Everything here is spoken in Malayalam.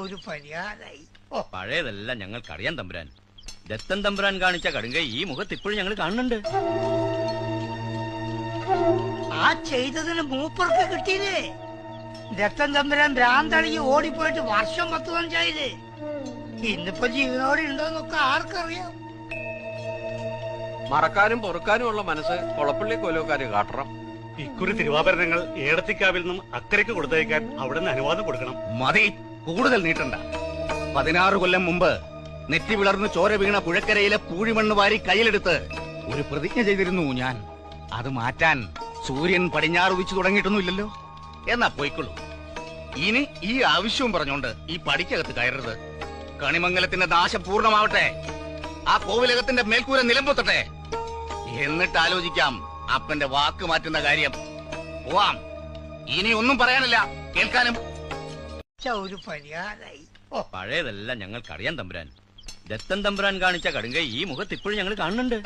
ഒരു പരിഹാരായി. പഴയതെല്ലാം ഞങ്ങൾക്കറിയാൻ തമ്പുരാൻ. ദത്തൻ തമ്പുരാൻ കാണിച്ച കടുങ്കൈ ഈ മുഖത്ത് ഇപ്പോഴും ഞങ്ങൾ കാണുന്നുണ്ട്. ആ ചെയ്തതിന് മൂപ്പർക്ക് കിട്ടിയില്ലേ? ദത്തൻ തമ്പുരാൻ ഭ്രാന്തളിക്ക് ഓടിപ്പോയിട്ട് വർഷം 10-15 ഇന്നിപ്പോ ജീവനോടെ ഉണ്ടോന്നൊക്കെ ആർക്കറിയാം. മറക്കാനും പൊറുക്കാനും ഉള്ള മനസ്സ് കൊളപ്പള്ളി കൊലോക്കാര് കാട്ടണം. ഇക്കുറി തിരുവാഭരണങ്ങൾ ഏടത്തിക്കാവിൽ നിന്നും അക്കരയ്ക്ക് കൊടുത്തയക്കാൻ അവിടുന്ന് അനുവാദം കൊടുക്കണം. മതി, കൂടുതൽ നീട്ടണ്ട. 16 കൊല്ലം മുമ്പ് നെറ്റി വിളർന്ന് ചോര വീണ പുഴക്കരയിലെ പൂഴിമണ്ണ് വാരി കയ്യിലെടുത്ത് ഒരു പ്രതിജ്ഞ ചെയ്തിരുന്നു ഞാൻ. അത് മാറ്റാൻ സൂര്യൻ പടിഞ്ഞാറ് ഉദിച്ചു തുടങ്ങിയിട്ടൊന്നുമില്ലല്ലോ. എന്നാ പോയിക്കൊള്ളൂ. ഇനി ഈ ആവശ്യവും പറഞ്ഞോണ്ട് ഈ പടിക്കകത്ത് കയറരുത്. കണിമംഗലത്തിന്റെ നാശം പൂർണ്ണമാവട്ടെ. ആ കോവിലകത്തിന്റെ മേൽക്കൂര നിലംപൊത്തട്ടെ. എന്നിട്ട് ആലോചിക്കാം അപ്പന്റെ വാക്ക് മാറ്റുന്ന കാര്യം. പോവാം. ഇനി ഒന്നും പറയാനില്ല, കേൾക്കാനും. ഒരു പരിഹാരായി. പഴയതെല്ലാം ഞങ്ങൾക്കറിയാൻ തമ്പുരാൻ. ദത്തൻ തമ്പുരാൻ കാണിച്ച കടുങ്കൈ ഈ മുഖത്ത് ഇപ്പോഴും ഞങ്ങൾ കാണുന്നുണ്ട്.